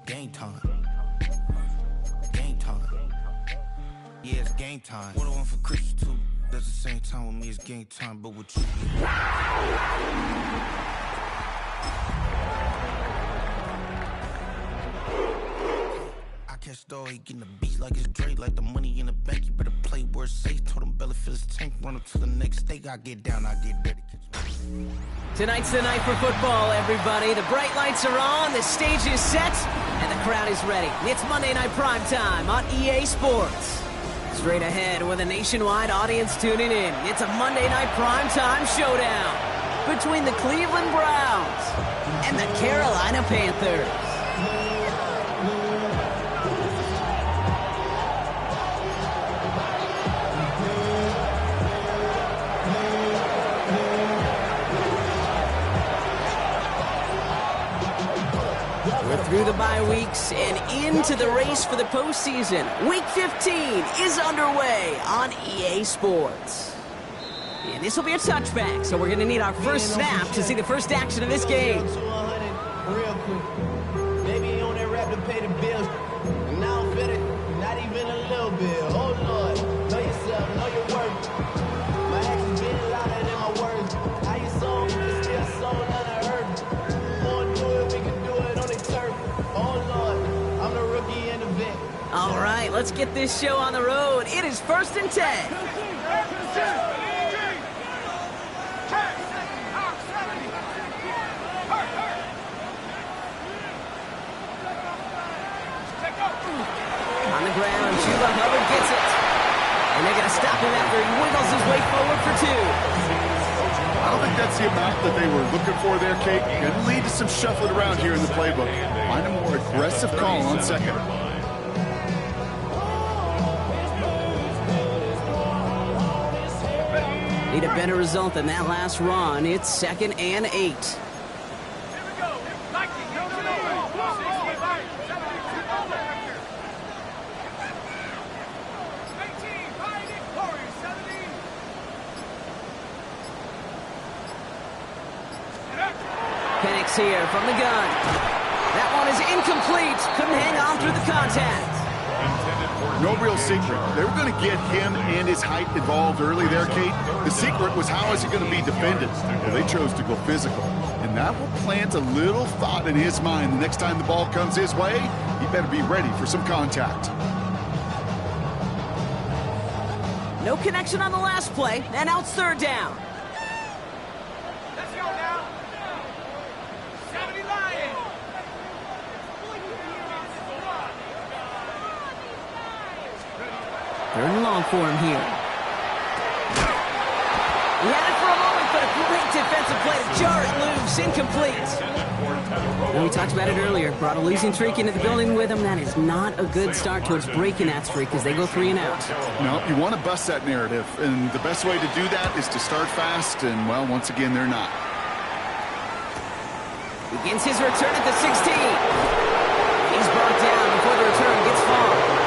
Game time. Game time. Yeah, it's game time. What I want for Christmas too. That's the same time with me, it's game time, but with you. I catch dog, he getting the beats like it's Drake, like the money in the bank. You better play where it's safe. Told him Bella fill his tank, run up to the next stake. I get down, I get dirty. Tonight's the night for football, everybody. The bright lights are on, the stage is set, and the crowd is ready. It's Monday Night Primetime on EA Sports. Straight ahead with a nationwide audience tuning in, it's a Monday Night Primetime showdown between the Cleveland Browns and the Carolina Panthers. Through the bye weeks and into the race for the postseason. Week 15 is underway on EA Sports. And this will be a touchback, so we're going to need our first snap to see the first action of this game. Real quick. Maybe you on that rap to pay the bills. And now I'm fit, not even a little bit. Oh Lord, know yourself, know your worth. My actions getting louder than my words. How you sold, it's still sold, none I heard. Wanna do it, we can do it on the turf. Oh Lord, I'm the rookie in the vet. All right, let's get this show on the road. It is 1st and 10. On the ground, Chuba Hubbard gets it. And they're going to stop him after he wiggles his way forward for 2. I don't think that's the amount that they were looking for there, Kate. Going to lead to some shuffling around here in the playbook. Find a more aggressive call on second. Need a better result than that last run. It's 2nd and 8. Penix here from the gun. That one is incomplete. Couldn't hang on through the contact. No real secret. They were going to get him and his height involved early there, Kate. The secret was how is he going to be defended? Well, they chose to go physical. And that will plant a little thought in his mind. The next time the ball comes his way, he better be ready for some contact. No connection on the last play, and now it's 3rd down. Let's go now. 70 Lions. Third and long for him here. He had it for a moment, but a great defensive play to jar it loose. Incomplete. And we talked about it earlier. Brought a losing streak into the building with him. That is not a good start towards breaking that streak as they go 3 and out. No, you want to bust that narrative. And the best way to do that is to start fast. And, well, once again, they're not. Begins his return at the 16. He's brought down before the return gets far.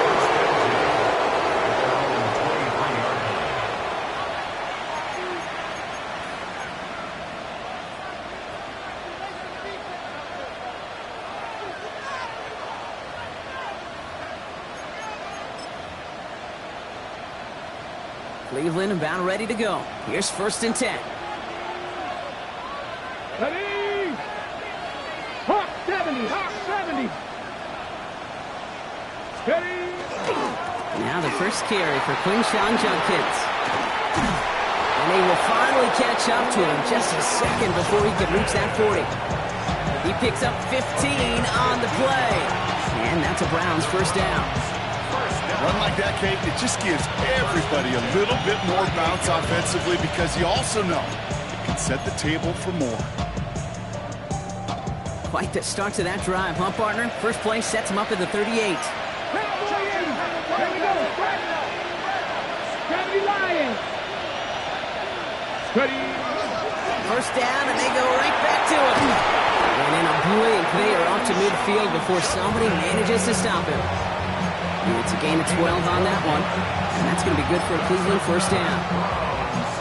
Cleveland about ready to go. Here's 1st and 10. Ready! Hawk 70! Hawk 70! Ready! Now the first carry for Quinshawn Judkins. And they will finally catch up to him just a second before he can reach that 40. He picks up 15 on the play. And that's a Browns 1st down. Run like that, Kate, it just gives everybody a little bit more bounce offensively because you also know it can set the table for more. Quite the start to that drive, huh, partner? First play sets him up at the 38. Here we go! Gravity Lions! Ready! 1st down, and they go right back to him. And in a blink, they are off to midfield before somebody manages to stop him. It's a gain of 12 on that one. And that's going to be good for a Cleveland 1st down.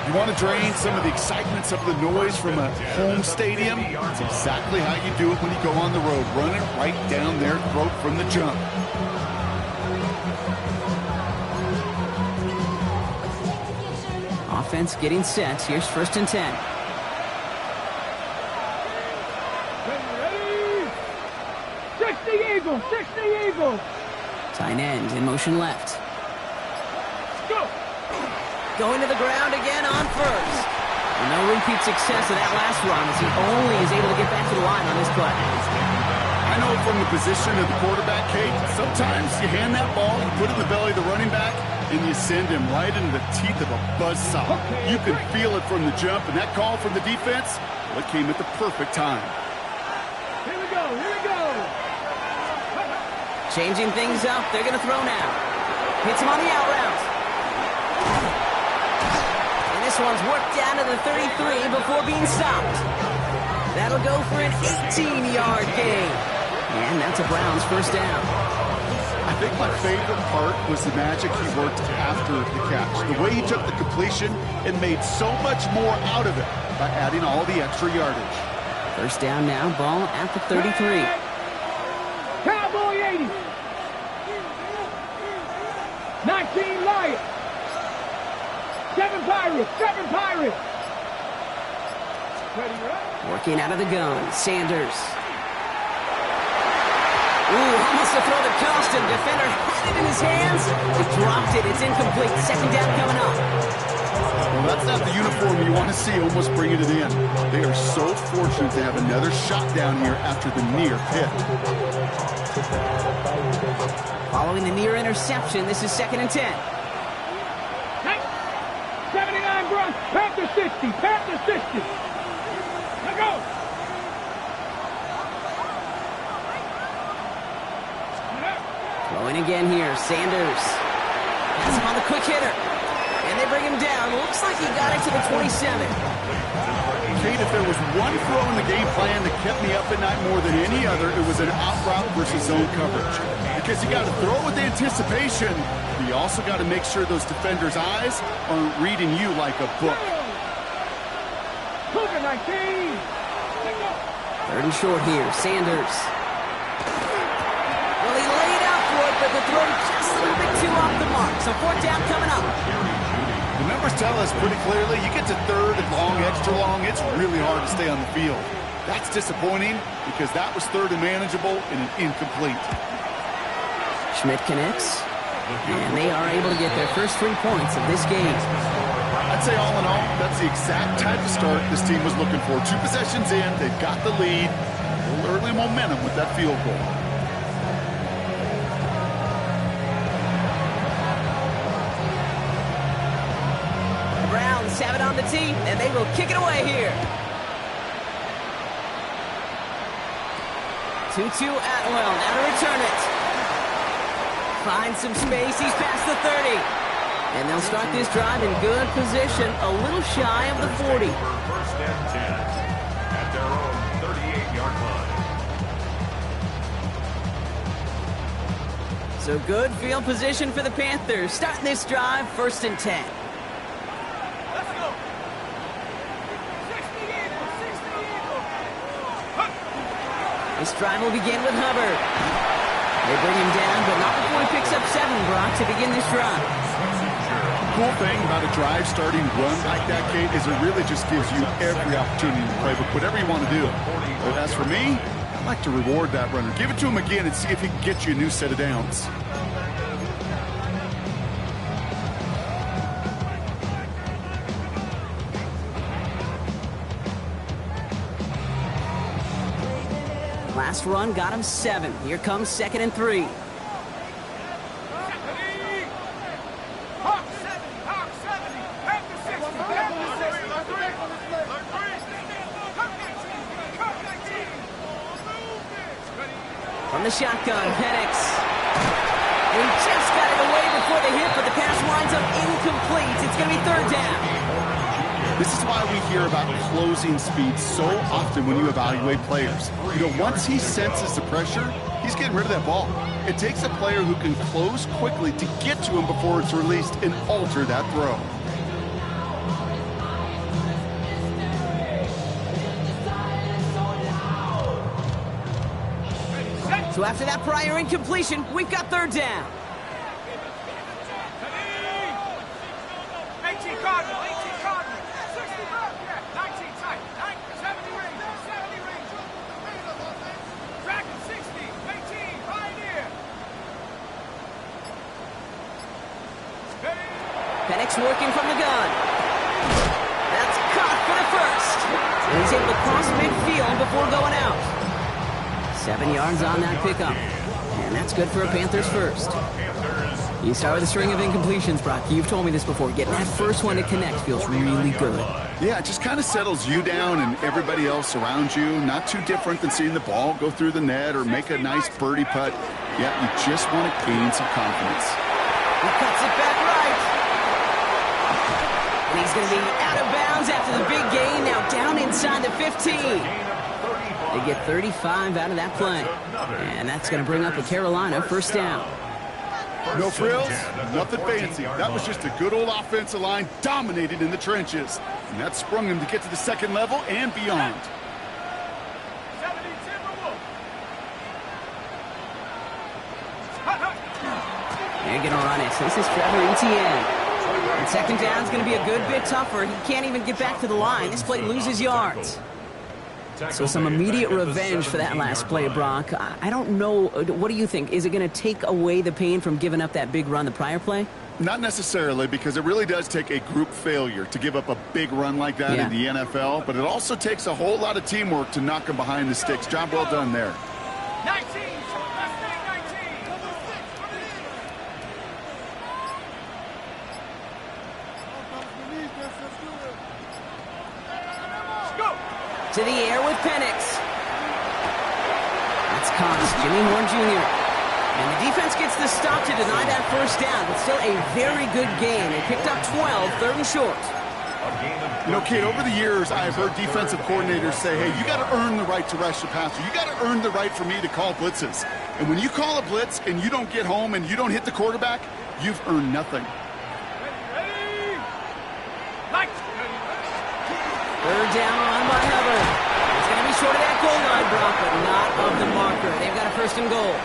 You want to drain some of the excitement, some of the noise from a home stadium? It's exactly how you do it when you go on the road. Run it right down their throat from the jump. Offense getting set. Here's 1st and 10. Ready? 60 Eagles, 60 Eagles. Tight end in motion left. Go. Going to the ground again on 1st. And no repeat success of that last run as he only is able to get back to the line on this play. I know from the position of the quarterback, Kate, sometimes you hand that ball, you put it in the belly of the running back, and you send him right into the teeth of a buzzsaw. You can feel it from the jump, and that call from the defense, well, it came at the perfect time. Here we go, here we go. Changing things up. They're going to throw now. Hits him on the out route. And this one's worked down to the 33 before being stopped. That'll go for an 18-yard gain. And that's a Browns 1st down. I think my favorite part was the magic he worked after the catch. The way he took the completion and made so much more out of it by adding all the extra yardage. 1st down now, ball at the 33. Cowboy 80. 19 Lions. 7 Pirates, 7 Pirates. Ready, right? Working out of the gun, Sanders. Ooh, almost a throw that cost him. Defender had it in his hands. He dropped it. It's incomplete. 2nd down coming up. Well, that's not the uniform you want to see almost bringing it in. They are so fortunate to have another shot down here after the near hit. Following the near interception, this is 2nd and 10. 79 Browns, Panther 60, Panther 60. Let go. Throwing again here, Sanders. Has him on the quick hitter. And they bring him down. Looks like he got it to the 27. Kate, if there was one throw in the game plan that kept me up at night more than any other, it was an out route versus zone coverage. Because you got to throw with anticipation, but you also got to make sure those defenders' eyes aren't reading you like a book. Cougar 19. Let go. 3rd and short here, Sanders. Well, he laid out for it, but the throw just a little bit too off the mark. So 4th down coming up. The numbers tell us pretty clearly, you get to 3rd and long, extra long, it's really hard to stay on the field. That's disappointing because that was 3rd and manageable and an incomplete. Schmidt connects, and they are able to get their first 3 points of this game. I'd say all in all, that's the exact type of start this team was looking for. 2 possessions in, they've got the lead, a little early momentum with that field goal. The Browns have it on the tee, and they will kick it away here. 2-2 Atwell, now to return it. Finds some space, he's past the 30. And they'll start this drive in good position, a little shy of the 40. 1st and 10 at their own 38-yard line. So good field position for the Panthers. Starting this drive, 1st and 10. Let's go. 60 Eagles, 60 Eagles. This drive will begin with Hubbard. They bring him down, but not before he picks up 7, Brock, to begin this drive. The cool thing about a drive starting run like that, Kate, is it really just gives you every opportunity to play with whatever you want to do. But as for me, I'd like to reward that runner. Give it to him again and see if he can get you a new set of downs. Last run got him 7. Here comes 2nd and 3. Hawk 70, Panther 60, Panther 60. From the shotgun, Penix. He just got it away before the hit, but the pass winds up incomplete. It's going to be 3rd down. This is why we hear about closing speed so often when you evaluate players. You know, once he senses the pressure, he's getting rid of that ball. It takes a player who can close quickly to get to him before it's released and alter that throw. So after that prior incompletion, we've got third down. 18 Cardinal, 18 Cardinal. 60 left, yeah. 19 tight. 70 range, 70 range. Dragon 60, 18, Pioneer. Steady. Penix working from the gun. That's caught for the first. And he's able to cross midfield before going out. 7 yards on that pickup. And that's good for a Panthers first. You start with a string of incompletions, Brock. You've told me this before. Getting that first one to connect feels really good. Yeah, it just kind of settles you down and everybody else around you. Not too different than seeing the ball go through the net or make a nice birdie putt. Yeah, you just want to gain some confidence. He cuts it back right. And he's going to be out of bounds after the big gain. Now down inside the 15. They get 35 out of that play. And that's going to bring up a Carolina first down. No frills, nothing fancy. That was just a good old offensive line dominated in the trenches. And that sprung him to get to the second level and beyond. 70 Timberwolves. They're going to run it. This is Trevor Etienne. And second down is going to be a good bit tougher. He can't even get back to the line. This play loses yards. So some immediate revenge for that last play, Brock. I don't know. What do you think? Is it going to take away the pain from giving up that big run the prior play? Not necessarily, because it really does take a group failure to give up a big run like that in the NFL. But it also takes a whole lot of teamwork to knock them behind the sticks. Job well done there. 19, left leg 19. Go. To the air with Penix. That's caught. Jimmy Horn Jr. And the defense gets the stop to deny that first down, but still a very good gain. They picked up 12, third and short. You know, Kate, over the years, I've heard defensive coordinators say, hey, you got to earn the right to rush the passer. You got to earn the right for me to call blitzes. And when you call a blitz and you don't get home and you don't hit the quarterback, you've earned nothing. Ready. Lights. Third down on by Hubbard. It's going to be short of that goal line, Brock, but not of the marker. They've got a first and goal.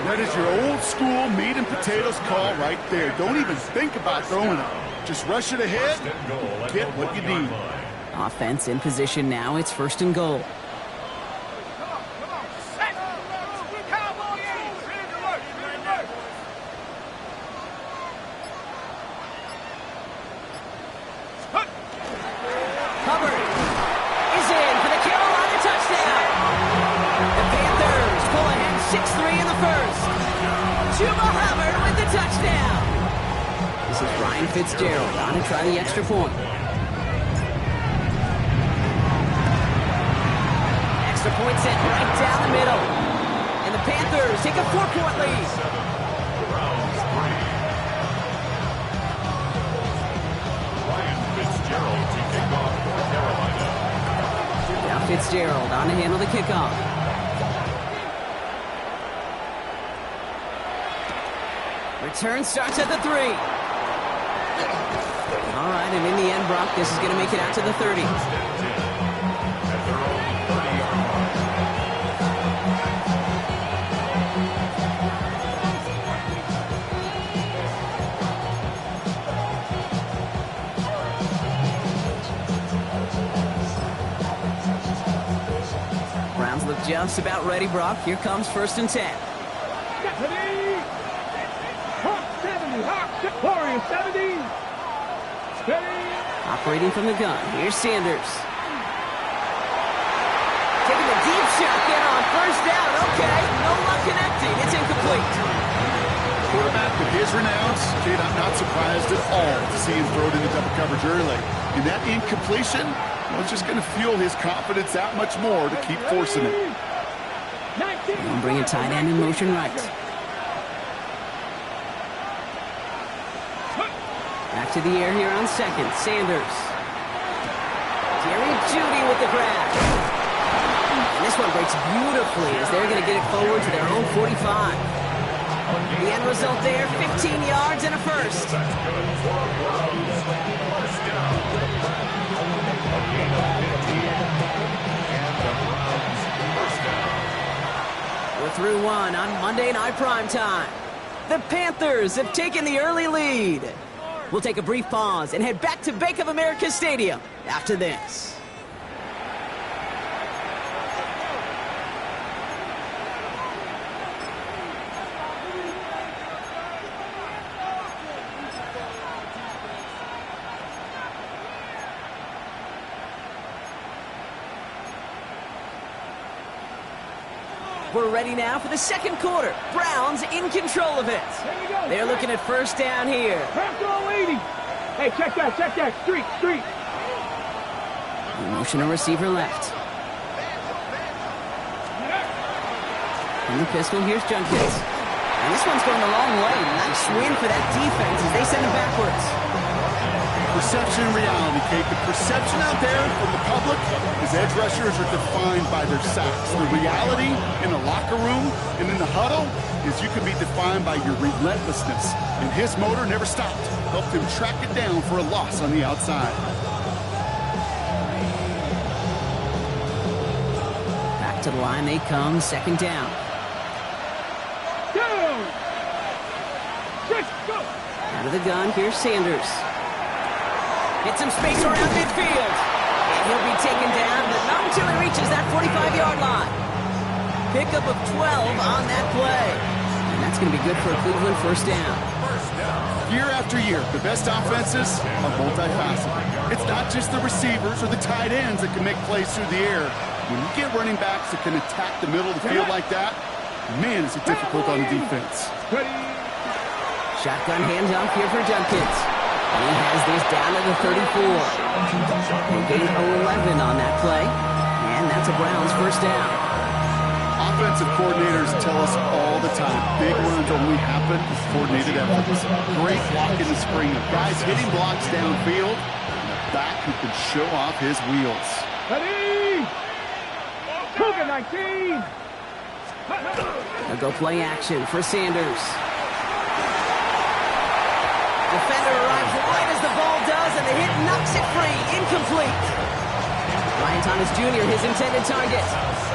That is your old school meat and potatoes call right there. Don't even think about throwing it. Just rush it ahead, get what you need. Offense in position now. It's first and goal. Come on. Set. Cowboy Eddie. Ready to work. Ready to work. Hubbard is in for the Carolina touchdown. The Panthers pull ahead 6-3 in the first. Chuba Hubbard with the touchdown. This is Ryan Fitzgerald on to try the extra point. Extra point set right down the middle. And the Panthers take a 4-point lead. Now Fitzgerald on to handle the kickoff. Return starts at the 3. All right, and in the end, Brock, this is going to make it out to the 30. Browns look just about ready, Brock. Here comes first and 10. Stephanie. Hawk 70. Hawk Warrior 70. Steady. Operating from the gun, here's Sanders. Taking a deep shot there on first down. Okay, no luck connecting. It's incomplete. Quarterback with his renounce, Kate, I'm not surprised at all to see him throw it into double coverage early. And that incompletion, well, it's just going to fuel his confidence that much more to keep forcing it. And bring a tight end in motion right. Back to the air here on second. Sanders. Jerry Jeudy with the grab. And this one breaks beautifully as they're going to get it forward to their own 45. The end result there, 15 yards and a first. We're through one on Monday Night Primetime. The Panthers have taken the early lead. We'll take a brief pause and head back to Bank of America Stadium after this. We're ready now for the second quarter. Browns in control of it. They're looking at first down here. Pass 80. Hey, check that. Street. Motion a receiver left. In the pistol, here's Junkins. And this one's going a long way. Nice win for that defense as they send him backwards. Perception and reality, Kate. The perception out there from the public is edge rushers are defined by their sacks. The reality in the locker room and in the huddle is you can be defined by your relentlessness. And his motor never stopped. Helped him track it down for a loss on the outside. Back to the line they come, second down. Go! Go! Out of the gun, here's Sanders. Get some space around midfield. And he'll be taken down, but not until he reaches that 45-yard line. Pickup of 12 on that play. And that's going to be good for a Cleveland first down. Year after year, the best offenses are multifaceted. It's not just the receivers or the tight ends that can make plays through the air. When you get running backs that can attack the middle of the field like that, man, is it difficult on the defense. Shotgun handoff here for Junkins. And he has this down to the 34. They gain 11 on that play. And that's a Browns first down. Offensive coordinators tell us all the time, big runs only happen with coordinated efforts. Great block in the screen. Guys hitting blocks downfield. And a back who can show off his wheels. Ready! Cougar 19! They'll go play action for Sanders. Defender arrives right as the ball does, and the hit knocks it free. Incomplete. Ryan Thomas Jr., his intended target.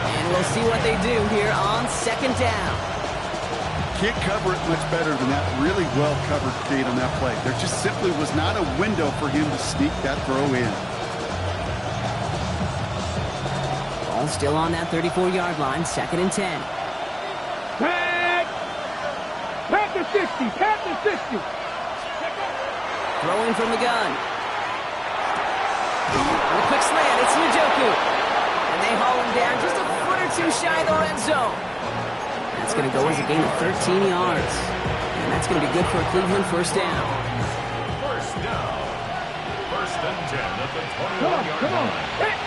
And we'll see what they do here on second down. Can't cover it much better than that really well-covered Kate on that play. There just simply was not a window for him to sneak that throw in. Ball still on that 34-yard line, second and 10. Pat the 60. Throwing from the gun. On a quick slant, it's Njoku. And they haul him down just a foot or two shy of the red zone. That's going to go as a gain of 13 yards. And that's going to be good for a Cleveland first down. First down. First and 10 at the 21-yard line.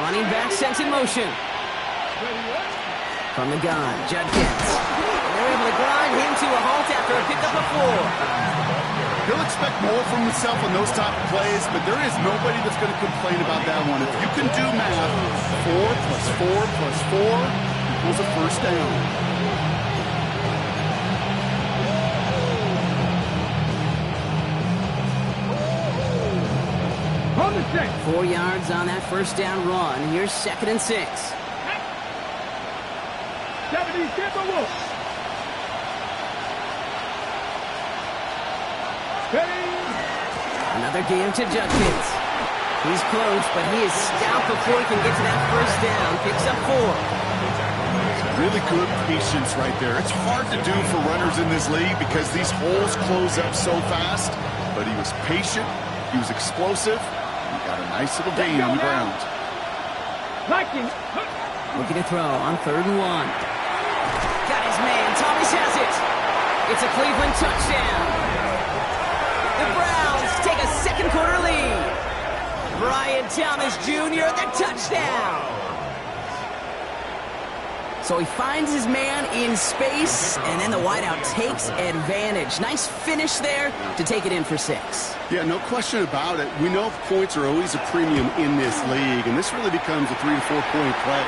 Running back sent in motion. From the gun, Judkins. They're able to grind him to a halt after a pickup of 4. He'll expect more from himself on those type of plays, but there is nobody that's going to complain about that one. If you can do math, 4 + 4 + 4 equals a first down. On the set. 4 yards on that first down run. Here's second and 6. 70 Timberwolves. Another game to Judkins. He's close, but he is stout before he can get to that first down. Picks up 4. Really good patience right there. It's hard to do for runners in this league because these holes close up so fast. But he was patient. He was explosive. He got a nice little gain on the ground. Looking to throw on 3rd and 1. Got his man. Thomas has it. It's a Cleveland touchdown. The Browns take a second quarter lead. Brian Thomas Jr., the touchdown. So he finds his man in space, and then the wideout takes advantage. Nice finish there to take it in for 6. Yeah, no question about it. We know points are always a premium in this league, and this really becomes a 3 to 4 point play.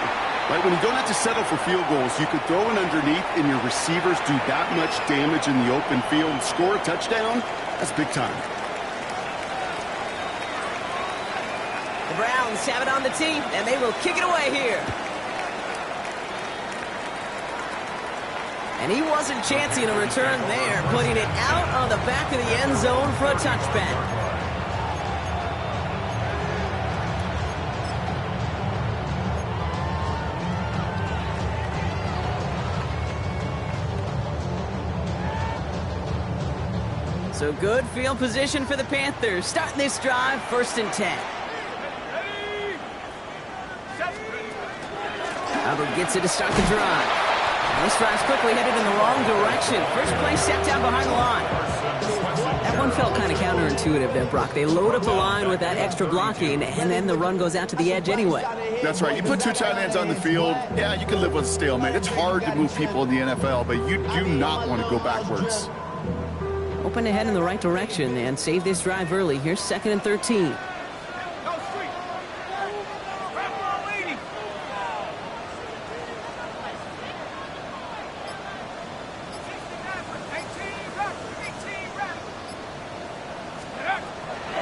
Right, when you don't have to settle for field goals, you could throw it underneath, and your receivers do that much damage in the open field and score a touchdown. That's big time. The Browns have it on the tee, and they will kick it away here. And he wasn't chancing a return there, putting it out on the back of the end zone for a touchback. So good field position for the Panthers. Starting this drive, 1st and 10. Hubbard gets it to start the drive. And this drive's quickly headed in the wrong direction. First play set down behind the line. That one felt kind of counterintuitive there, Brock. They load up the line with that extra blocking, and then the run goes out to the edge anyway. That's right. You put 2 tight ends on the field, yeah, you can live with a stalemate. It's hard to move people in the NFL, but you do not want to go backwards. Hoping to head in the right direction and save this drive early. Here's 2nd and 13.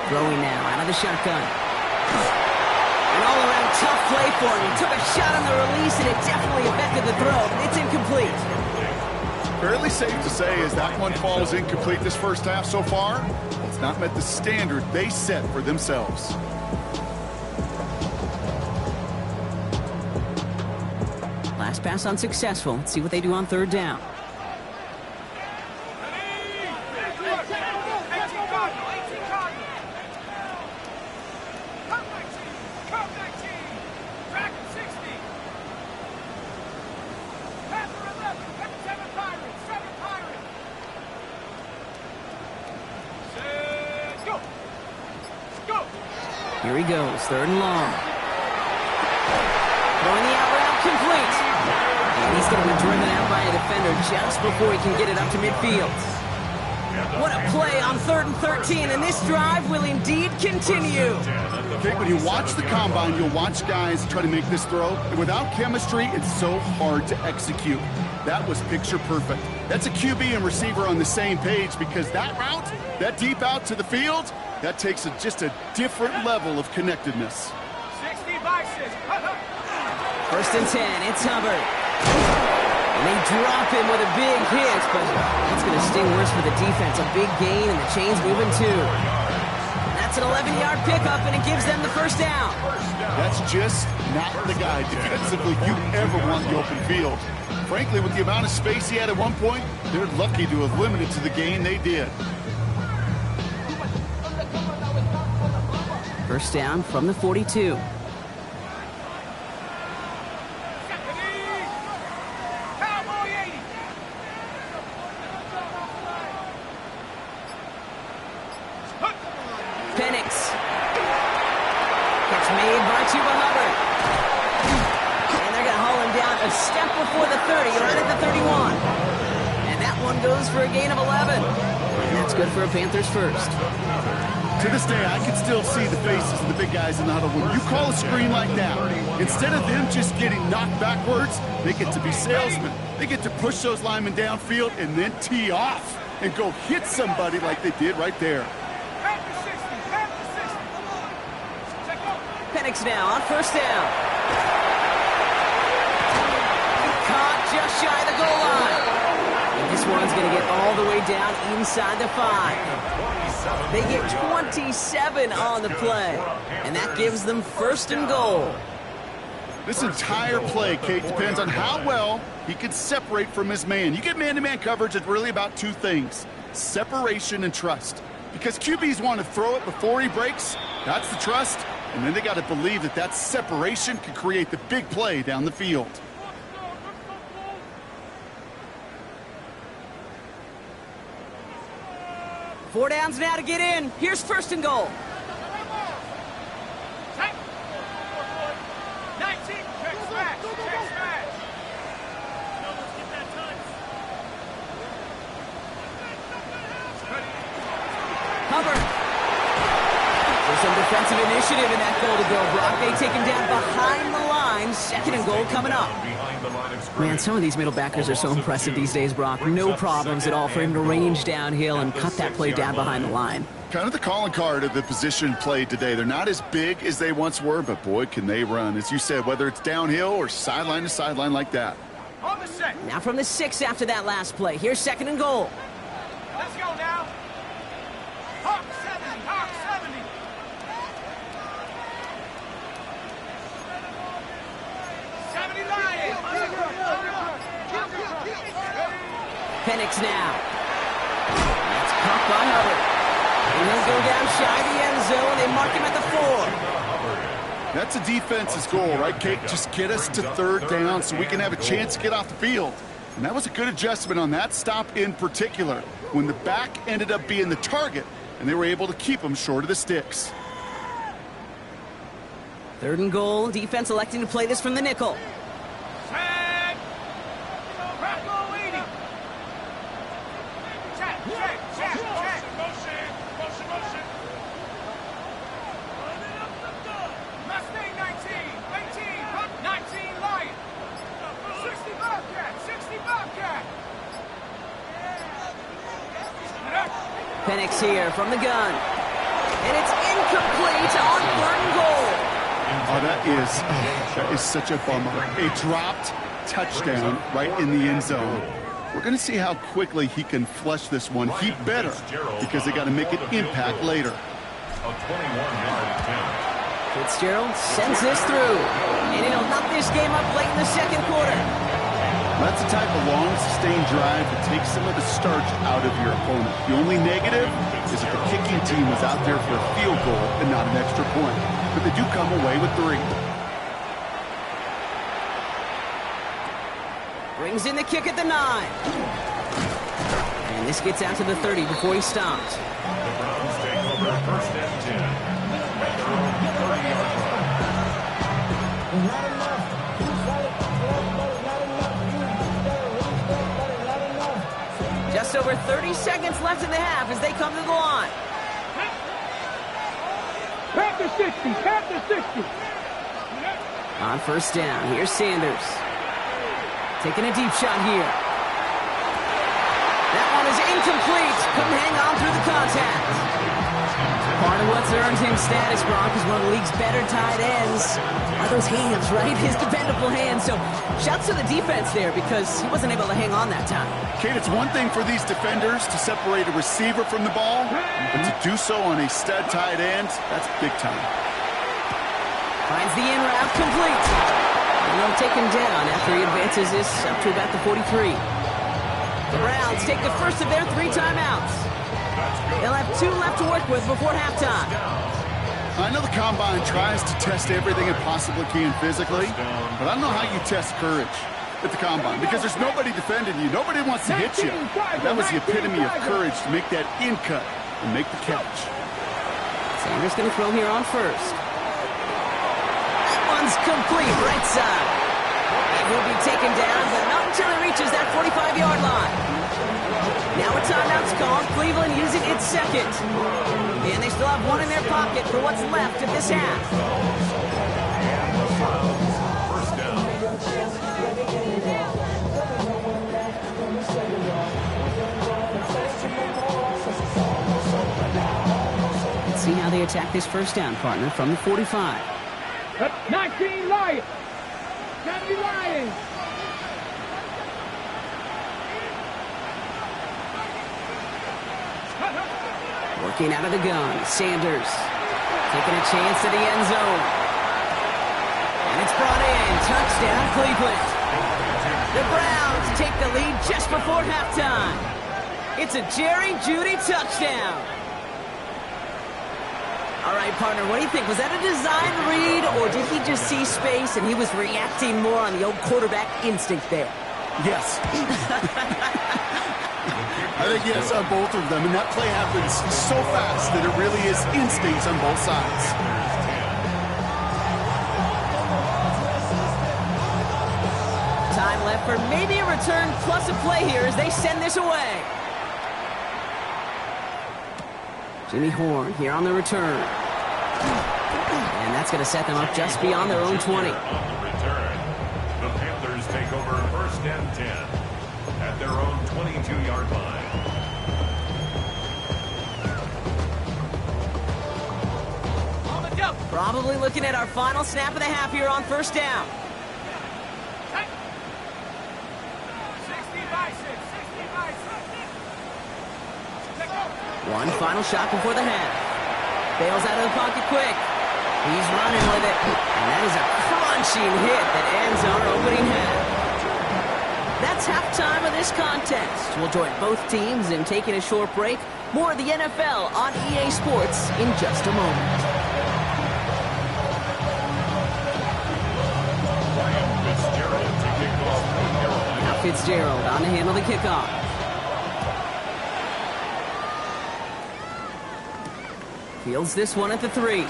Throwing now out of the shotgun. An all-around tough play for him. He took a shot on the release, and it definitely affected the throw. It's incomplete. Fairly safe to say as that one falls incomplete this first half so far, it's not met the standard they set for themselves. Last pass unsuccessful. Let's see what they do on 3rd down. Here he goes, 3rd and long. Throwing the out route, complete. And he's going to be driven out by a defender just before he can get it up to midfield. What a play on 3rd and 13, and this drive will indeed continue. Okay, when you watch the combine, you'll watch guys try to make this throw, and without chemistry, it's so hard to execute. That was picture perfect. That's a QB and receiver on the same page, because that route, that deep out to the field, that takes just a different level of connectedness. 60 vices. 1st and 10, it's Hubbard. And they drop him with a big hit, but it's going to sting worse for the defense. A big gain, and the chain's moving too. That's an 11-yard pickup, and it gives them the 1st down. That's just not the guy defensively you ever want in the open field. Frankly, with the amount of space he had at one point, they're lucky to have limited to the gain they did. 1st down from the 42. Penix. Catch made by Chuba Hubbard. And they're going to haul him down a step before the 30, right at the 31. And that one goes for a gain of 11. And that's good for a Panthers 1st. To this day, I can still see the faces of the big guys in the huddle. When you call a screen like that, instead of them just getting knocked backwards, they get to be salesmen. They get to push those linemen downfield and then tee off and go hit somebody like they did right there. Penix now on 1st down. Caught just shy of the goal line. And this one's going to get all the way down inside the 5. They get 27 on the play, and that gives them 1st and goal. This entire play, Kate, depends on how well he can separate from his man. You get man-to-man coverage, it's really about 2 things, separation and trust. Because QBs want to throw it before he breaks, that's the trust, and then they got to believe that that separation can create the big play down the field. Four downs now to get in. Here's 1st and goal. 19, check smash, check smash. Hubbard. There's some defensive initiative in that goal to go, Brock. They take him down behind the line. 2nd and goal coming up. Man, some of these middle backers are so impressive these days, Brock. No problems at all for him to range downhill and cut that play down behind the line. Kind of the calling card of the position played today. They're not as big as they once were, but boy, can they run. As you said, whether it's downhill or sideline to sideline like that. On the set. Now from the 6 after that last play. Here's 2nd and goal. Let's go now. Hawk 70, Hawk 70. Penix now. That's caught by Hubbard. And he'll go down shy of the end zone. They mark him at the 4. That's a defense's goal, right, Kate? Just get us to 3rd down so we can have a chance to get off the field. And that was a good adjustment on that stop in particular, when the back ended up being the target, and they were able to keep him short of the sticks. 3rd and goal. Defense electing to play this from the nickel. Check. Bravo 80. Check. Motion. Mustang 19. 19 Lion. 60 Bobcat. Penix here from the gun. And it's incomplete on 3rd and goal. Oh, that is such a bummer. A dropped touchdown right in the end zone. We're going to see how quickly he can flush this one. He better, because they got to make an impact later. A 21-yard attempt. Fitzgerald sends this through. And it'll knock this game up late in the 2nd quarter. That's the type of long, sustained drive that takes some of the starch out of your opponent. The only negative is that the kicking team was out there for a field goal and not an extra point. But they do come away with 3. Brings in the kick at the 9. And this gets out to the 30 before he stops. The Browns take over 1st and 10 at their own 30-yard line. Just over 30 seconds left in the half as they come to the line. Panther 60. On 1st down, here's Sanders. Taking a deep shot here. That one is incomplete. Couldn't hang on through the contact. Part of what's earned him status, Brock, is one of the league's better tight ends. Are those hands, right? His dependable hands. So shouts to the defense there because he wasn't able to hang on that time. Kate, it's one thing for these defenders to separate a receiver from the ball, but to do so on a stud tight end, that's big time. Finds the in route complete. And they'll take him down after he advances this up to about the 43. The Browns take the first of their 3 timeouts. They'll have 2 left to work with before halftime. I know the Combine tries to test everything it possibly can physically, but I don't know how you test courage at the Combine because there's nobody defending you. Nobody wants to hit you. That was the epitome of courage to make that in cut and make the catch. Sanders going to throw here on 1st. That one's complete, right side. And he'll be taken down, but not until he reaches that 45-yard line. Now a timeout's called. Cleveland using its 2nd. And they still have 1 in their pocket for what's left of this half. 1st down. Let's see how they attack this 1st down, partner, from the 45. 19 Lions. 70 Lions. Working out of the gun, Sanders taking a chance at the end zone. And it's brought in, touchdown Cleveland. The Browns take the lead just before halftime. It's a Jerry Jeudy touchdown. All right, partner, what do you think? Was that a design read, or did he just see space and he was reacting more on the old quarterback instinct there? Yes. I think yes on both of them, and that play happens so fast that it really is instincts on both sides. Time left for maybe a return plus a play here as they send this away. Jimmy Horn here on the return. And that's going to set them up just beyond their own 20. On the return, the Panthers take over 1st and 10 at their own 22-yard line. Probably looking at our final snap of the half here on 1st down. One final shot before the half. Bails out of the pocket quick. He's running with it. And that is a crunching hit that ends our opening half. That's halftime of this contest. We'll join both teams in taking a short break. More of the NFL on EA Sports in just a moment. Now Fitzgerald on to handle the kickoff. Fields this one at the 3.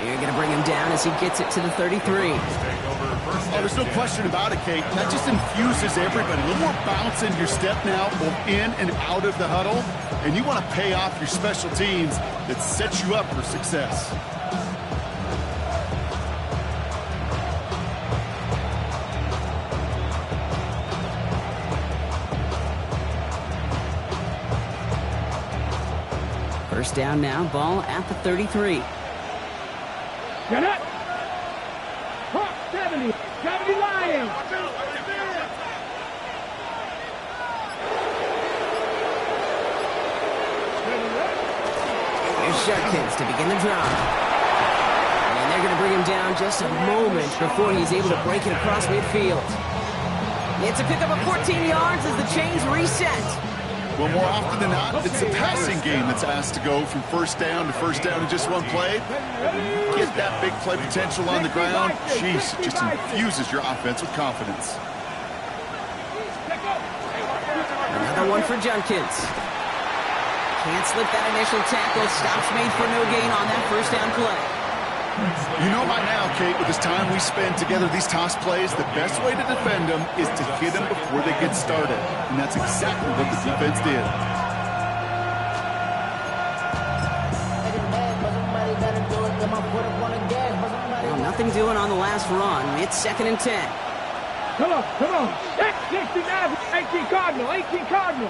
You're going to bring him down as he gets it to the 33. Oh, there's no question about it, Kate. That just infuses everybody. A little more bounce in your step now, both in and out of the huddle. And you want to pay off your special teams that sets you up for success. First down now, ball at the 33. Get it! Hawk 70! 70 Lions! Here's Sharkins to begin the drive. And they're going to bring him down just a moment before he's able to break it across midfield. It's a pickup of 14 yards as the chains reset. Well, more often than not, it's the passing game that's asked to go from first down in just one play. Get that big play potential on the ground. Jeez, it just infuses your offense with confidence. Another one for Junkins. Can't slip that initial tackle. Stops made for no gain on that first down play. You know by now, Kate, with this time we spend together, these toss plays, the best way to defend them is to hit them before they get started. And that's exactly what the defense did. Well, nothing doing on the last run. It's 2nd and 10. Come on, come on. 69, 18 Cardinal, 18 Cardinal.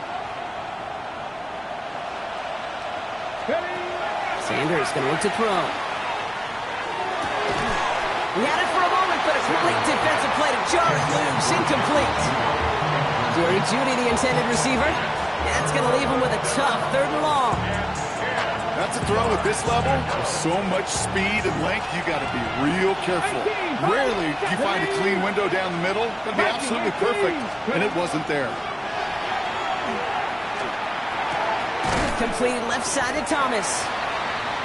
Sanders going to look to throw. He had it for a moment, but a great defensive play to jar it loose. Incomplete. Jerry Jeudy, the intended receiver. That's going to leave him with a tough 3rd and long. That's a throw at this level. With so much speed and length, you got to be real careful. Rarely do you find a clean window down the middle. It'll be absolutely perfect, and it wasn't there. Complete left side to Thomas.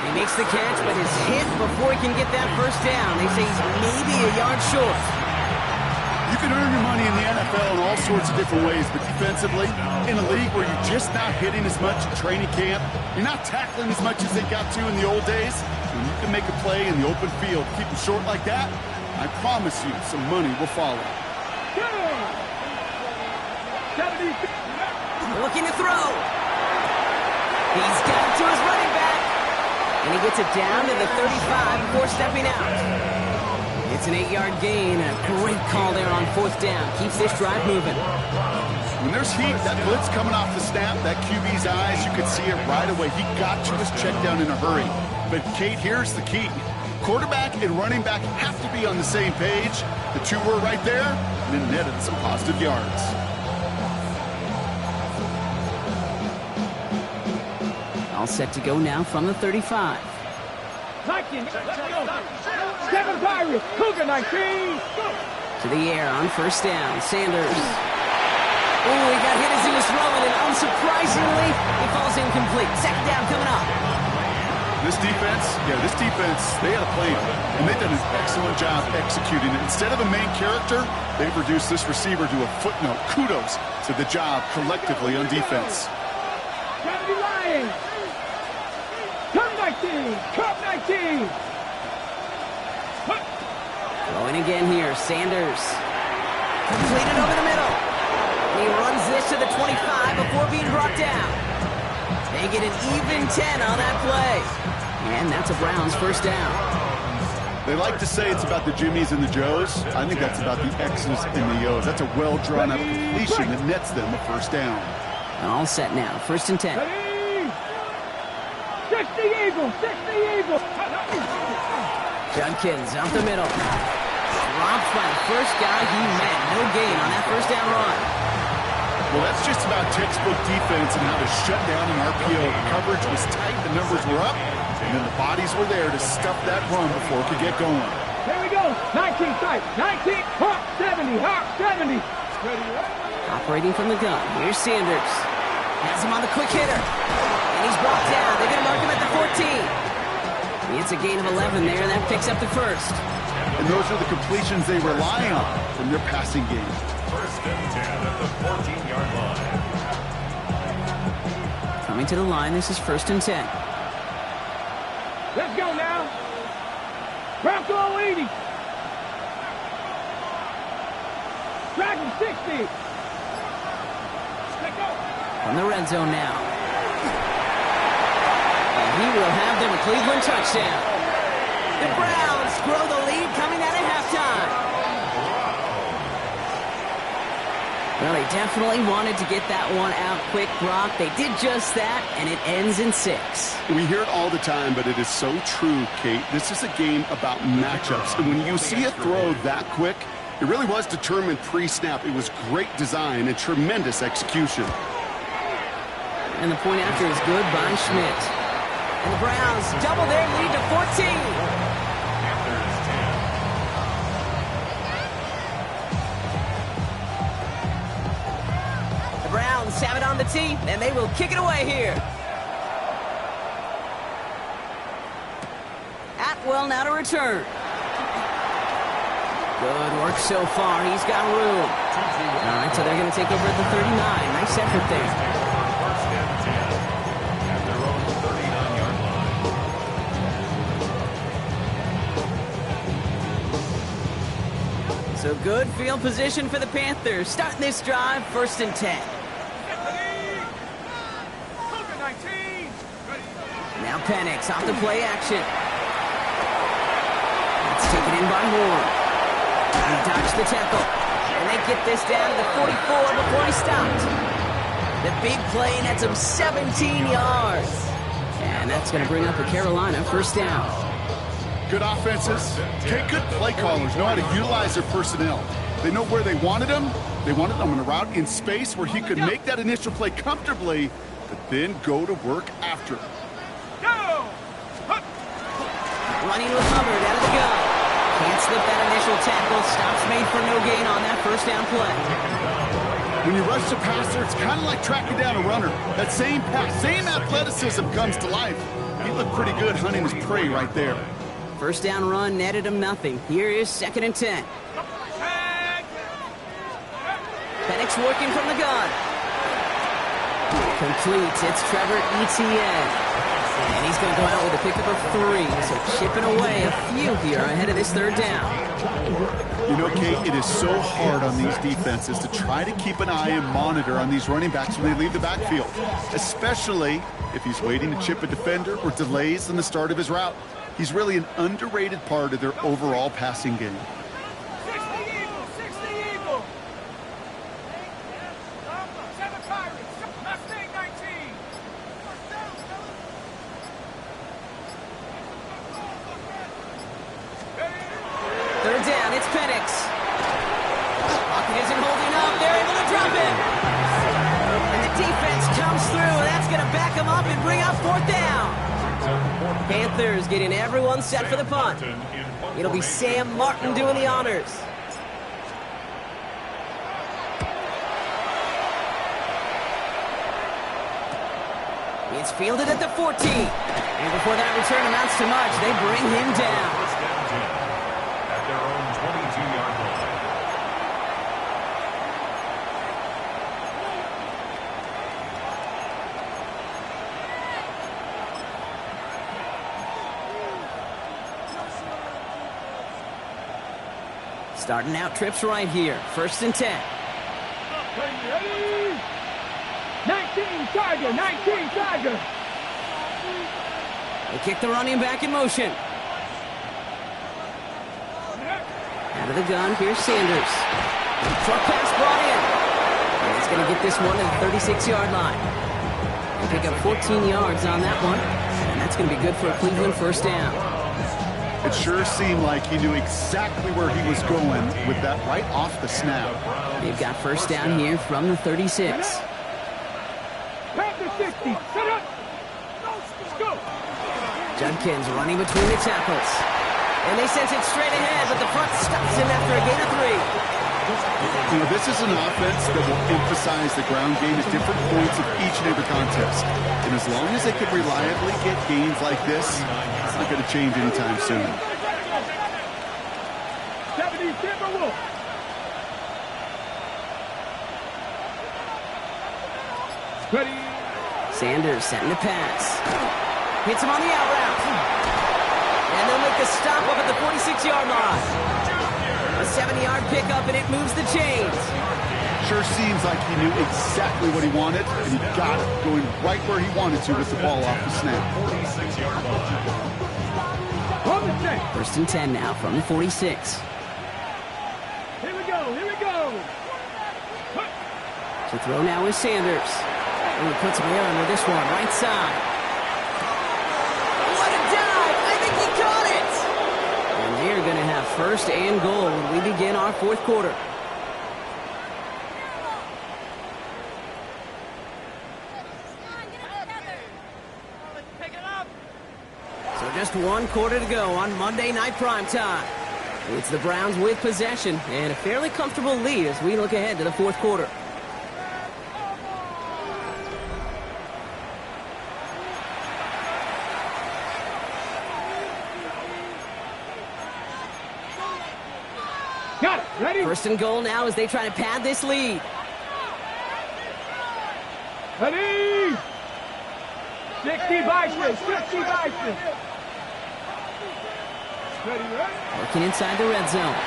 He makes the catch, but is hit before he can get that first down. They say he's maybe a yard short. You can earn your money in the NFL in all sorts of different ways, but defensively, in a league where you're just not hitting as much at training camp, you're not tackling as much as they got to in the old days, when you can make a play in the open field, keep them short like that, I promise you some money will follow. Looking to throw. He's got it to his running back. And he gets it down to the 35 before stepping out. It's an 8-yard gain, and a great call there on 4th down. Keeps this drive moving. When there's heat, that blitz coming off the snap, that QB's eyes, you could see it right away. He got to his check down in a hurry. But, Kate, here's the key. Quarterback and running back have to be on the same page. The two were right there, and it netted some positive yards. All set to go now from the 35. 19, 7 Pirates, Cougar 19. To the air on 1st down. Sanders. Oh, he got hit as he was throwing, and unsurprisingly, he falls incomplete. 2nd down coming up. This defense, they had a plan, and they've done an excellent job executing it. Instead of a main character, they've reduced this receiver to a footnote. Kudos to the job collectively on defense. 70 Lions. Cup 19, Cup 19. Throwing again here, Sanders. Completed over the middle. He runs this to the 25 before being brought down. They get an even 10 on that play. And that's a Browns 1st down. They like to say it's about the Jimmies and the Joes. I think that's about the X's and the O's. That's a well-drawn-out completion that nets them a 1st down. All set now, 1st and 10. 60 Eagles, 60 Eagles. Junkins up the middle. Dropped by the first guy he met. No gain on that 1st down run. Well, that's just about textbook defense and how to shut down an RPO. The coverage was tight, the numbers were up, and then the bodies were there to stuff that run before it could get going. Here we go. 19 tight. 19. Hawk 70. Hawk 70. Ready, right? Operating from the gun. Here's Sanders. Has him on the quick hitter. And he's brought down. They're going to mark him at the 14. It's a gain of 11 there, and that picks up the first. And those are the completions they rely on from their passing game. First and 10 at the 14-yard line. Coming to the line, this is first and 10. Let's go now. Bronco 80. Dragon 60. Let's go. From the red zone now. And he will have them a Cleveland touchdown. The Browns grow the lead coming out of halftime. Well, they definitely wanted to get that one out quick, Brock. They did just that, and it ends in 6. We hear it all the time, but it is so true, Kate. This is a game about matchups. And when you see a throw that quick, it really was determined pre-snap. It was great design and tremendous execution. And the point after is good by Schmidt. And the Browns double their lead to 14. Browns have it on the tee, and they will kick it away here. Atwell now to return. Good work so far. He's got room. All right, so they're going to take over at the 39. Nice effort there. First and 10 at their own 39-yard line. So good field position for the Panthers. Starting this drive, first and 10. Now Penix off the play action. That's taken in by Moore. He dodged the tackle. And they get this down to the 44 before he stopped. The big play nets him 17 yards. And that's going to bring up a Carolina first down. Good offenses. Okay, good play callers know how to utilize their personnel. They know where they wanted him. They wanted him on a route in space where he could make that initial play comfortably, but then go to work after. Running with Hubbard out of the gun. Can't slip that initial tackle. Stops made for no gain on that first down play. When you rush the passer, it's kind of like tracking down a runner. That same pass, same athleticism comes to life. He looked pretty good hunting his prey right there. First down run netted him nothing. Here is second and 10. Penix working from the gun. Completes. It's Trevor Etienne. And he's going to go out with a pickup of 3. So chipping away a few here ahead of this third down. You know, Kate, it is so hard on these defenses to try to keep an eye and monitor on these running backs when they leave the backfield, especially if he's waiting to chip a defender or delays in the start of his route. He's really an underrated part of their overall passing game. 60 Eagle. 7 Pirates. Mustang 19. Third down, it's Penix. Pocket isn't holding up. They're able to drop him. And the defense comes through. That's going to back him up and bring up fourth down. Panthers getting everyone set for the punt. It'll be Sam Martin doing the honors. It's fielded at the 14. And before that return amounts to much, they bring him down. First down 10 at their own 22-yard line. Starting out trips right here. First and 10. Ready? 19 Tiger. 19 Tiger. They kick the running back in motion. Out of the gun, here's Sanders. Short pass brought in. And he's going to get this one at the 36-yard line. And pick up 14 yards on that one. And that's going to be good for a Cleveland first down. It sure seemed like he knew exactly where he was going with that right off the snap. They've got first down here from the 36. Pass to 60. Set up. Let's go. Judkins running between the tackles. And they sent it straight ahead, but the front stops him after a gain of 3. You know, this is an offense that will emphasize the ground game at different points of each and every contest. And as long as they can reliably get gains like this, it's not going to change anytime soon. 70 Timberwolves. Ready. Sanders setting the pass. Hits him on the out route. And they'll make the stop up at the 46-yard line. A 7-yard pickup, and it moves the chains. Sure seems like he knew exactly what he wanted, and he got it, going right where he wanted to with the ball off the snap. 46-yard line. On the check. First and 10 now from the 46. Here we go. Here we go. To throw now is Sanders. And he puts Whalen with this one, right side. What a dive! I think he caught it! And they're going to have first and goal when we begin our fourth quarter. So just one quarter to go on Monday Night Primetime. It's the Browns with possession and a fairly comfortable lead as we look ahead to the fourth quarter. Got it. Ready. First and goal now as they try to pad this lead. Ready. 60 Vikings. 60 Vikings. Ready, ready. Working inside the red zone.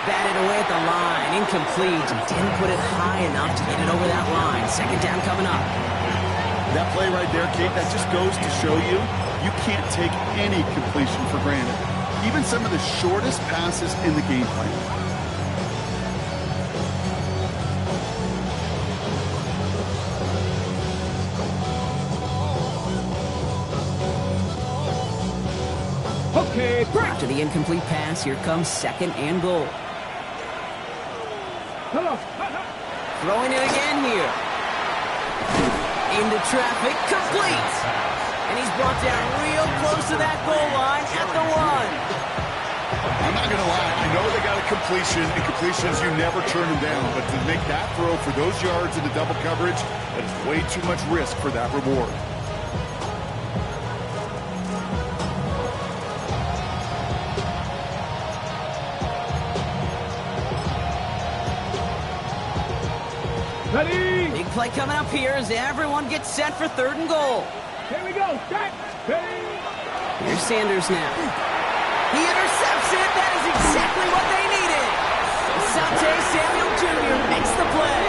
Batted away at the line. Incomplete. Didn't put it high enough to get it over that line. Second down coming up. That play right there, Kate, that just goes to show you, you can't take any completion for granted. Even some of the shortest passes in the game plan. Okay, break. After the incomplete pass, here comes second and goal. Hello. Throwing it again here. Into traffic, complete. And he's brought down real close to that goal line at the 1. I'm not going to lie. I know they got a completion, and completions, you never turn them down. But to make that throw for those yards into double coverage, that is way too much risk for that reward. Ready. Big play coming up here as everyone gets set for third and goal. Here we go. Set. Ready. Here's Sanders now. He intercepts it. That is exactly what they needed. Asante Samuel Jr. makes the play.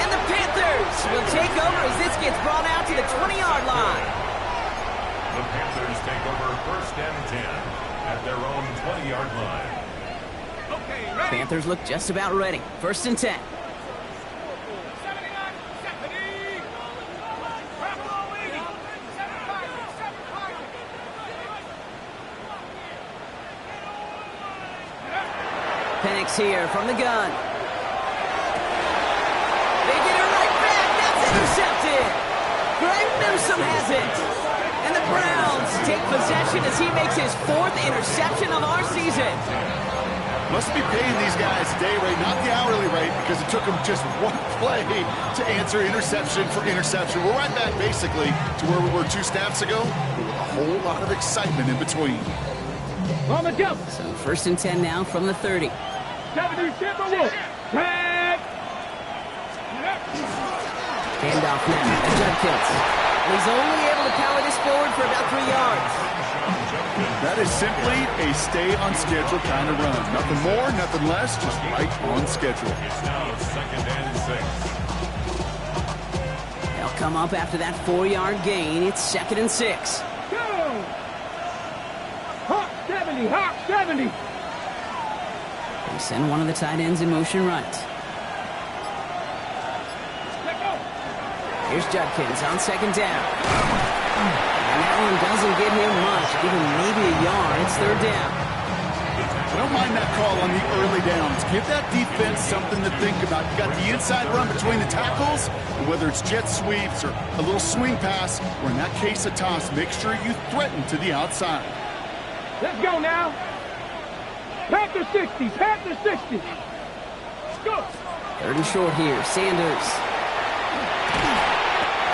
And the Panthers will take over as this gets brought out to the 20-yard line. The Panthers take over first and 10 at their own 20-yard line. Okay, ready. Panthers look just about ready. First and 10. Penix here from the gun. They get it right back. That's intercepted. Greg Newsome has it. And the Browns take possession as he makes his 4th interception of our season. Must be paying these guys day rate, not the hourly rate, because it took them just one play to answer interception for interception. We're right back, basically, to where we were 2 snaps ago, with a whole lot of excitement in between. On the jump. So first and 10 now from the 30. 70 Timberwolves. Tag. Handoff now to Judkins. He's only able to power this forward for about 3 yards. That is simply a stay-on-schedule kind of run. Nothing more, nothing less, just right on schedule. It's now second and 6. They'll come up after that 4-yard gain. It's second and 6. Go. Hawk 70. Hawk 70. They send one of the tight ends in motion right. Let go. Here's Judkins on second down. And that one doesn't get him much. Give him maybe a yard. It's third down. Well, mind that call on the early downs. Give that defense something to think about. You got the inside run between the tackles, and whether it's jet sweeps or a little swing pass, or in that case a toss, make sure you threaten to the outside. Let's go now. Panther 60, Panther 60. Let's go. 3rd and short here, Sanders.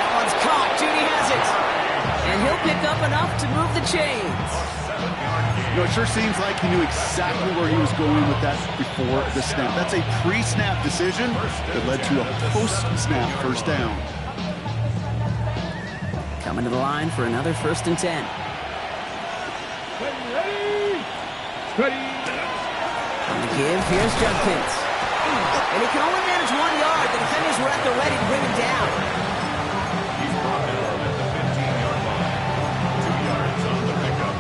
That one's caught, Judy has it. And he'll pick up enough to move the chains. You know, it sure seems like he knew exactly where he was going with that before the snap. That's a pre-snap decision that led to a post-snap first down. Coming to the line for another 1st and 10. Ready. On the give, here's Judkins. And he can only manage 1 yard. The defenders were at the ready to bring him down. He's brought down at the 15-yard line. 2 yards on the pickup.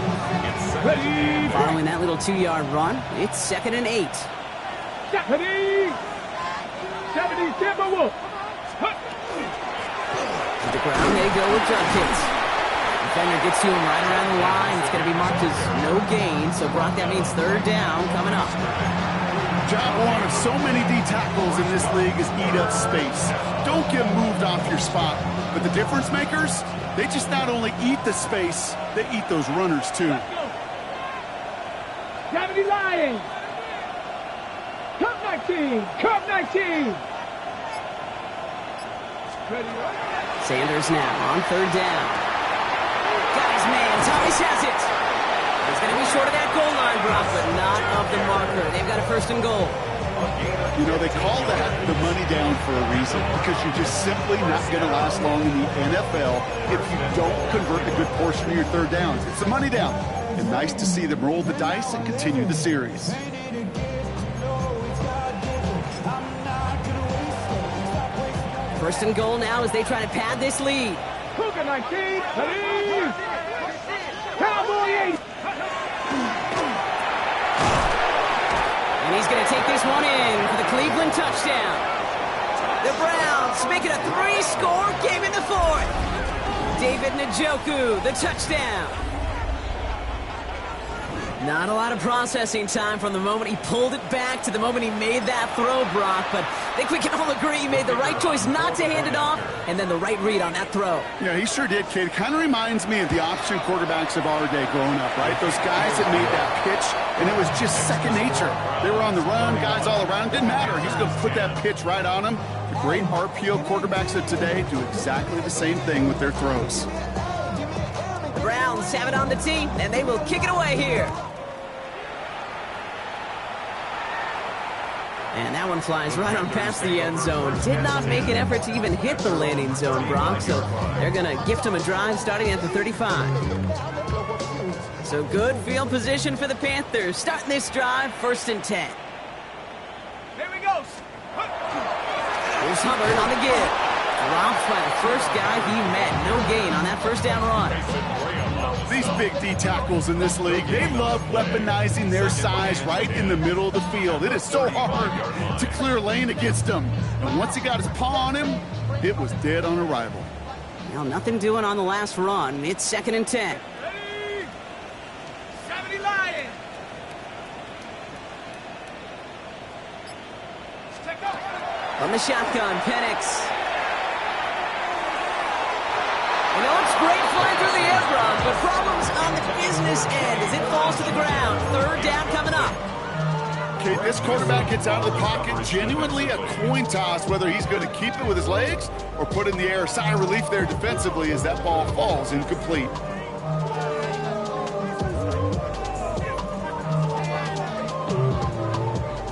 It's Ready. Following that little 2-yard run, it's 2nd and 8. Ready. 70, Timberwolf. To the ground, they go with Judkins. Defender gets to him right around the line. It's going to be marked as no gain. So, Brock, that means 3rd down coming up. Job one of so many D tackles in this league is eat up space. Don't get moved off your spot. But the difference makers, they just not only eat the space, they eat those runners too. 70 Lions. Cup 19. Cup 19. Ready. Sanders now on 3rd down. Got his man. Thomas has it. He's going to be short of that goal line, Brock, but not of the marker. They've got a 1st and goal. You know, they call that the money down for a reason, because you're just simply not going to last long in the NFL if you don't convert a good portion of your 3rd downs. It's the money down. And nice to see them roll the dice and continue the series. 1st and goal now as they try to pad this lead. Cougar 19. Ready. Cowboy 8. And he's going to take this one in for the Cleveland touchdown. The Browns make it a 3-score game in the 4th. David Njoku, the touchdown. Not a lot of processing time from the moment he pulled it back to the moment he made that throw, Brock. But I think we can all agree he made the right choice not to hand it off, and then the right read on that throw. Yeah, he sure did, kid. It kind of reminds me of the option quarterbacks of our day growing up, right? Those guys that made that pitch, and it was just second nature. They were on the run, guys all around. Didn't matter. He's going to put that pitch right on him. The great RPO quarterbacks of today do exactly the same thing with their throws. The Browns have it on the tee, and they will kick it away here. And that one flies right on past the end zone. Did not make an effort to even hit the landing zone, Brock. So they're going to gift him a drive starting at the 35. So good field position for the Panthers. Starting this drive, 1st and 10. Here we go. Here's Hubbard on the give. Dropped by the first guy he met. No gain on that 1st down run. These big D tackles in this league, they love weaponizing their size right in the middle of the field. It is so hard to clear lane against them. And once he got his paw on him, it was dead on arrival. Well, nothing doing on the last run. It's 2nd and 10. Ready. 70 Lions. Check out. From the shotgun, Penix. You know, it's great flying through the air, Brock, but problems on the business end as it falls to the ground. 3rd down coming up. Okay, this quarterback gets out of the pocket, genuinely a coin toss, whether he's going to keep it with his legs or put it in the air. Sigh of relief there defensively as that ball falls incomplete.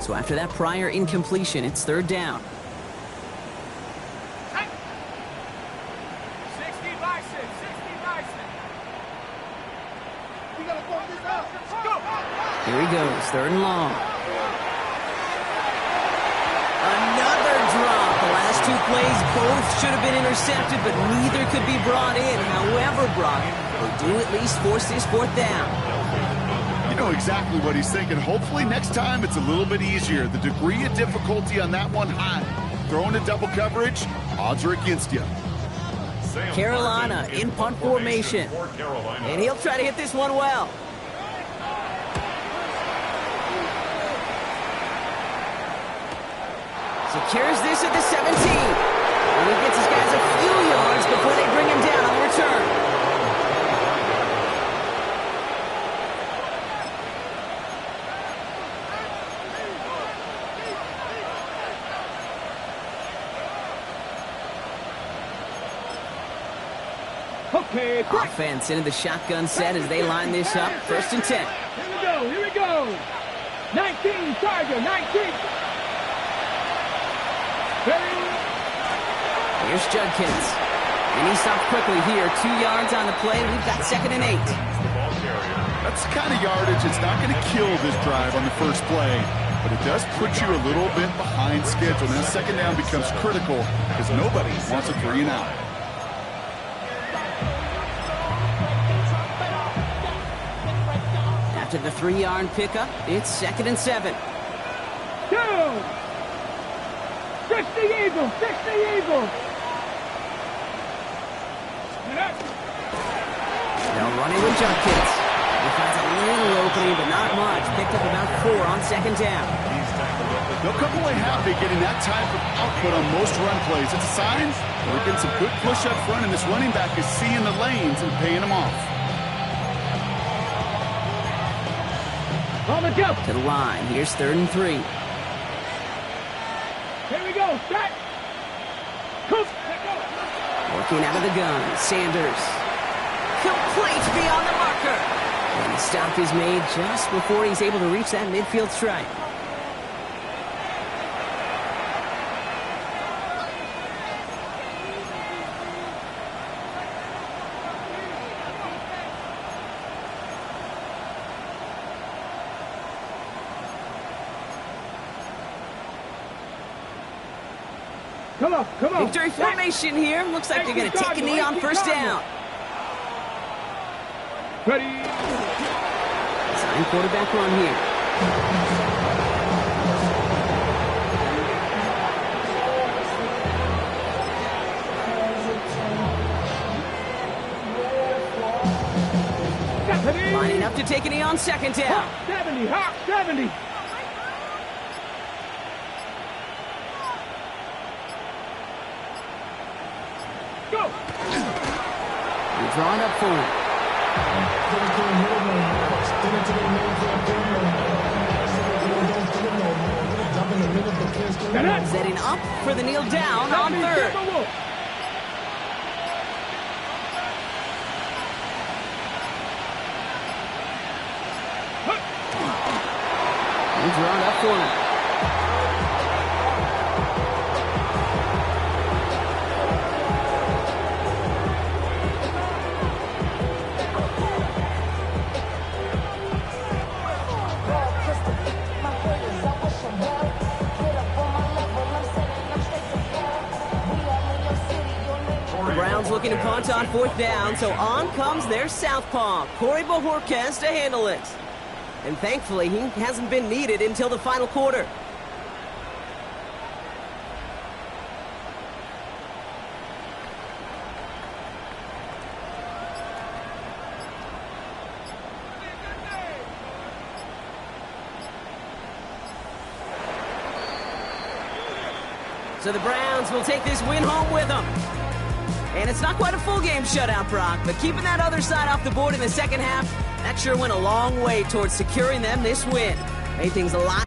So after that prior incompletion, it's 3rd down. 60 Bison. 60 Bison. We got to fuck this up. Let's go. Here he goes, 3rd and long. Another drop. The last 2 plays both should have been intercepted, but neither could be brought in. However, Brock, they do at least force this 4th down. You know exactly what he's thinking. Hopefully next time it's a little bit easier. The degree of difficulty on that one high. Throwing a double coverage, odds are against you. Carolina in punt formation. And he'll try to hit this one well. secures this at the 17. And he gets his guys a few yards before they bring him down on the return. Okay, break. Offense into the shotgun set as they line this up. 1st and 10. Here we go. 19, Tiger, 19. Ready? Here's Judkins. And he stopped quickly here. 2 yards on the play. We've got 2nd and 8. That's the kind of yardage it's not going to kill this drive on the first play, but it does put you a little bit behind schedule. Now 2nd down becomes critical because nobody wants a 3 and out. After the 3-yard pickup, it's 2nd and 7. Two. 60 Eagles, 60 Eagles. They'll run it with Judkins. He finds a little opening, but not much. Picked up about 4 on 2nd down. They'll come away happy getting that type of output on most run plays. It's a sign they're getting some good push up front, and this running back is seeing the lanes and paying them off. On the jump. To the line. Here's 3rd and 3. Here we go. Set. Cook. Working out of the gun. Sanders. Complete beyond the marker. And the stop is made just before he's able to reach that midfield stripe. Come on, come on. Victory formation here. Looks like they're going to take a knee on 1st down. Ready. Sign quarterback run here. Lining up to take a knee on 2nd down. 70, hop 70. Go. We're drawing up for him. Setting up for the kneel down on 3rd. We're drawing up for him. Browns looking to punt on 4th down, so on comes their southpaw, Corey Bojorquez, to handle it. And thankfully, he hasn't been needed until the final quarter. So the Browns will take this win home with them. And it's not quite a full game shutout, Brock, but keeping that other side off the board in the 2nd half, that sure went a long way towards securing them this win. Made things a lot